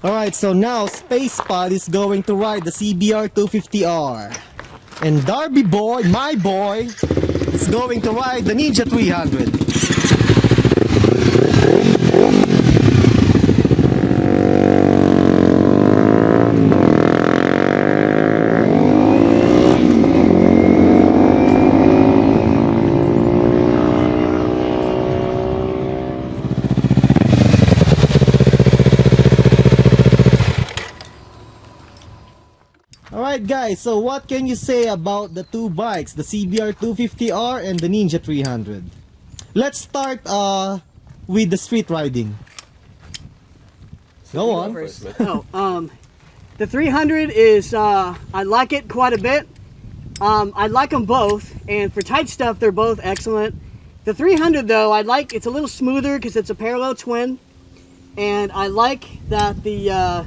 Alright, so now Space Pod is going to ride the CBR 250R. And Darby boy, my boy, is going to ride the Ninja 300. Alright guys, so what can you say about the two bikes, the CBR 250R and the Ninja 300? Let's start with the street riding. Go on. The 300 is, I like it quite a bit. I like them both, and for tight stuff they're both excellent. The 300 though, it's a little smoother because it's a parallel twin, and I like that the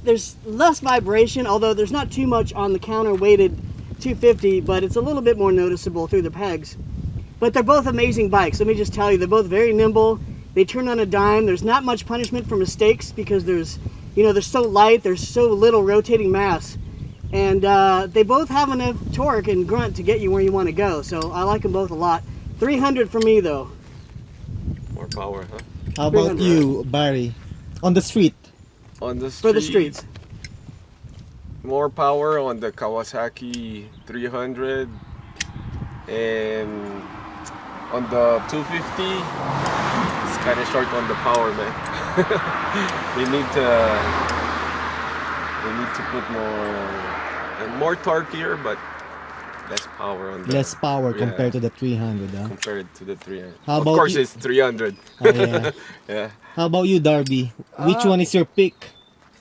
there's less vibration, although there's not too much on the counter-weighted 250, but it's a little bit more noticeable through the pegs. But they're both amazing bikes. Let me just tell you, they're both very nimble. They turn on a dime. There's not much punishment for mistakes because they're so light. There's so little rotating mass. And they both have enough torque and grunt to get you where you want to go. So I like them both a lot. 300 for me, though. More power, huh? How about you, Barry? On the street? On the street, for the streets. More power on the Kawasaki 300, and on the 250 it's kind of short on the power, man. we need to put more torque here, but less power on the, less power compared to the 300, huh? Compared to the 300. How of about course you? It's 300. Oh, yeah. Yeah. How about you, Darby? Which one is your pick?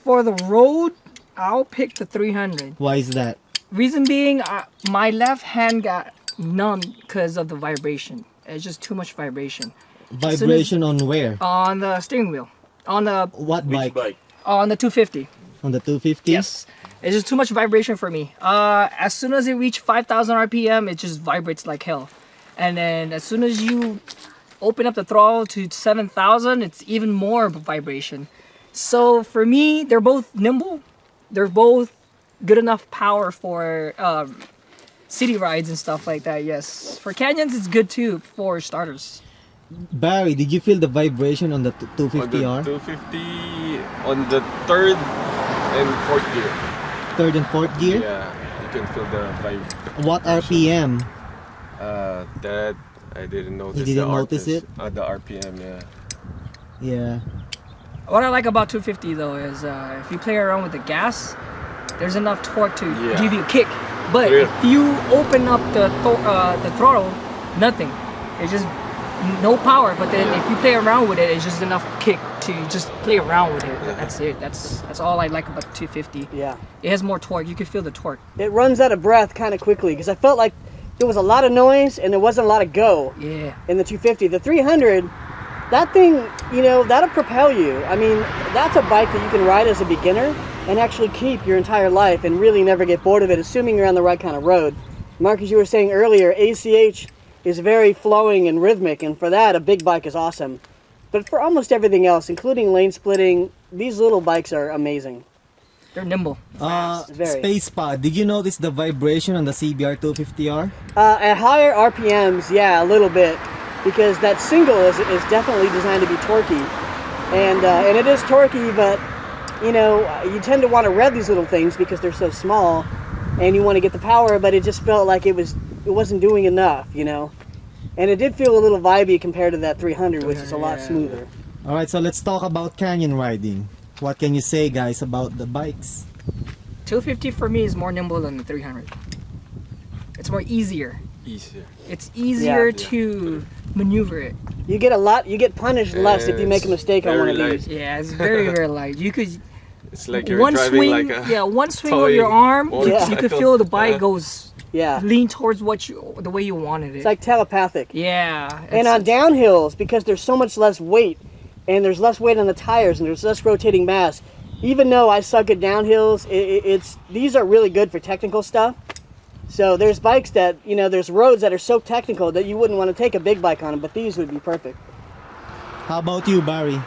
For the road, I'll pick the 300. Why is that? Reason being, my left hand got numb because of the vibration. It's just too much vibration. Vibration on where? On the steering wheel. On the What bike? On the 250. On the 250? Yes. It's just too much vibration for me. As soon as it reaches 5,000 RPM, it just vibrates like hell. And then as soon as you open up the throttle to 7,000, it's even more vibration. So for me, they're both nimble. They're both good enough power for city rides and stuff like that, yes. For canyons, it's good too, for starters. Barry, did you feel the vibration on the 250R? On the 250, on the third and fourth gear. Third and fourth gear? Yeah, you can feel the vibration. What RPM? That I didn't notice. You didn't notice it? The RPM, yeah. Yeah. What I like about 250 though is if you play around with the gas, there's enough torque to give you a kick. But if you open up the throttle, nothing. It's just no power. But then if you play around with it, it's just enough kick to just play around with it. That's it. That's all I like about 250. Yeah. It has more torque. You can feel the torque. It runs out of breath kind of quickly because I felt like there was a lot of noise and there wasn't a lot of go. Yeah. In the 250, the 300, that thing, that'll propel you. I mean, that's a bike that you can ride as a beginner and actually keep your entire life and really never get bored of it, assuming you're on the right kind of road. Mark, as you were saying earlier, ACH is very flowing and rhythmic, and for that, a big bike is awesome. But for almost everything else, including lane splitting, these little bikes are amazing. They're nimble. Space Pod, did you notice the vibration on the CBR 250R? At higher RPMs, yeah, a little bit, because that single is definitely designed to be torquey, and it is torquey, but you tend to want to rev these little things because they're so small, and you want to get the power, but it just felt like it wasn't doing enough, and it did feel a little vibey compared to that 300, which is a lot smoother. All right, so let's talk about canyon riding. What can you say, guys, about the bikes? 250 for me is more nimble than the 300. It's more easier. Easier. It's easier to maneuver it. You get punished less if you make a mistake on one of very these. Yeah, it's very very light. You could It's like you're one driving swing, like a one swing of toy your arm, motorcycle. you could feel the bike goes Yeah. lean towards the way you wanted it. It's like telepathic. Yeah. And it's- on downhills, because there's so much less weight, and there's less weight on the tires, and there's less rotating mass, even though I suck at downhills, these are really good for technical stuff. So there's bikes that, there's roads that are so technical that you wouldn't want to take a big bike on them, but these would be perfect. How about you, Barry?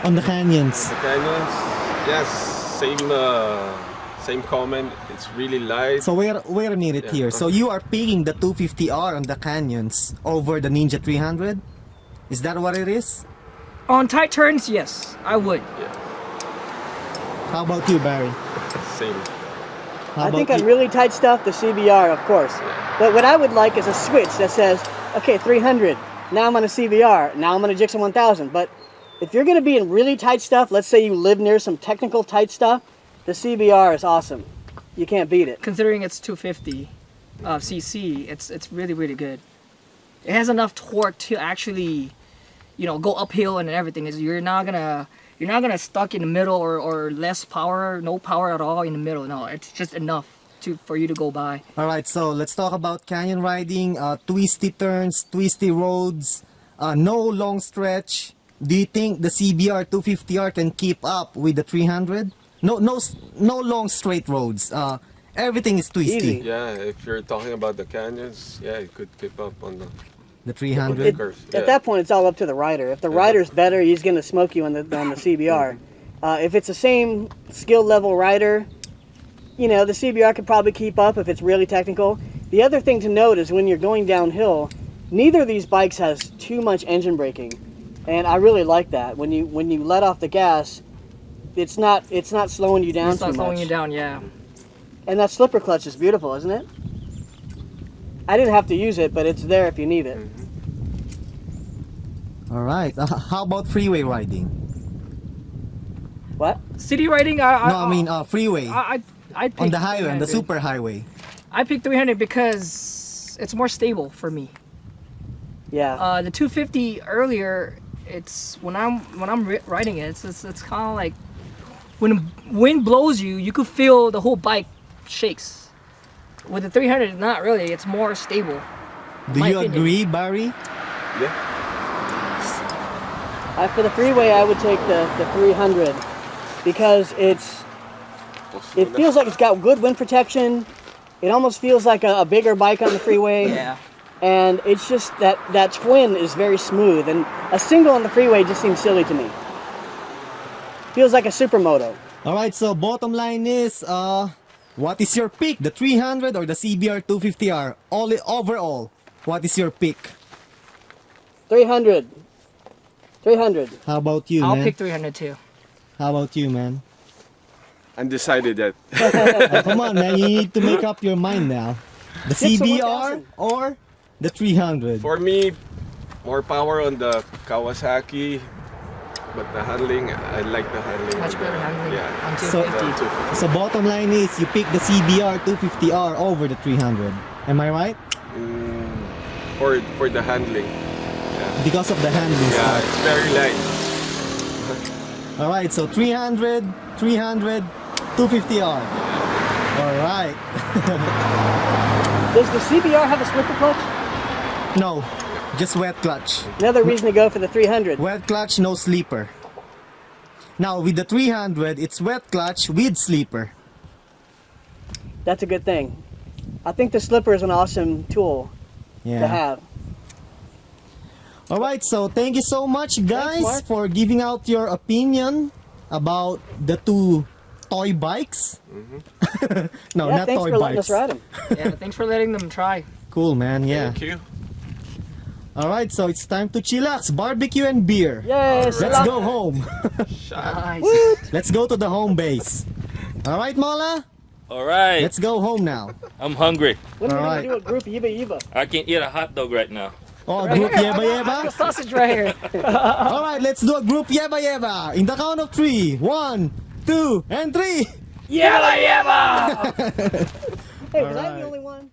On the canyons. The canyons, yes, same comment. It's really light. So wait a minute Yeah. here. So you are picking the 250R on the canyons over the Ninja 300? Is that what it is? on tight turns, yes, I would. How about you, Barry? Same. How I think about on you? really tight stuff, the CBR, of course. But what I would like is a switch that says, okay, 300, now I'm on a CBR, now I'm on a Gixxer 1000. But if you're going to be in really tight stuff, let's say you live near some technical tight stuff, the CBR is awesome. You can't beat it. Considering it's 250 cc, it's really really good. It has enough torque to actually, go uphill and everything. You're not gonna stuck in the middle or less power, no power at all in the middle. No, it's just enough for you to go by. All right, so let's talk about canyon riding, twisty turns, twisty roads, no long stretch. Do you think the CBR 250R can keep up with the 300? No long straight roads. Everything is twisty. Easy. Yeah, if you're talking about the canyons, yeah, it could keep up on The 300. curves. At that point, it's all up to the rider. If the rider's better, he's going to smoke you on the CBR. If it's the same skill level rider, the CBR could probably keep up if it's really technical. The other thing to note is when you're going downhill, neither of these bikes has too much engine braking, and I really like that. When you let off the gas, it's not slowing you down It's too not slowing much. you down, yeah. And that slipper clutch is beautiful, isn't it? I didn't have to use it, but it's there if you need it. All right. How about freeway riding? What? City riding, Freeway. I On the highway, on the 300. super highway. I picked 300 because it's more stable for me. Yeah. The 250 earlier, it's when I'm riding it, it's kind of like when the wind blows you, you could feel the whole bike shakes. With the 300, not really. It's more stable. Do My you opinion. agree, Barry? Yeah. For the freeway, I would take the 300 because it feels like it's got good wind protection. It almost feels like a bigger bike on the freeway. Yeah. And it's just that twin is very smooth, and a single on the freeway just seems silly to me. Feels like a supermoto. All right, so bottom line is, what is your pick? The 300 or the CBR 250R? Overall, what is your pick? 300. 300. How about you, I'll man? pick 300 too. How about you, man? Undecided yet. Oh, come on, man. You need to make up your mind now. The Gixxer CBR 1000. or the 300? For me, more power on the Kawasaki, but the handling, I like the handling. Much better handling Yeah. on So- 250. So bottom line is, you pick the CBR 250R over the 300. Am I right? For the handling. Yeah. Because of the handling Yeah, stuff. it's very light. All right, so 300, 300, 250R. All right. Does the CBR have a slipper clutch? No, just wet clutch. Another reason to go for the 300. Wet clutch, no sleeper. Now with the 300, it's wet clutch with sleeper. That's a good thing. I think the slipper is an awesome tool to Yeah. have. All right, so thank you so much, guys, Mark. for giving out your opinion about the two toy bikes. No, Yeah, not thanks toy for letting bikes. us ride them. Yeah, thanks for letting them try. Cool, man. Yeah. Thank you. All right, so it's time to chillax, barbecue and beer. Yes. Let's go home. Nice. Let's go to the home base. All right, Mala. All right, Let's go home now. I'm hungry. When are we Alright. going to do a group Yiba Yiba? I can eat a hot dog right now. Oh, group yeba The yeba. sausage right here. All right, let's do a group yeba yeba. In the count of 3. 1, 2, and 3. Yabba yabba! Hey, was I Alright. the only one?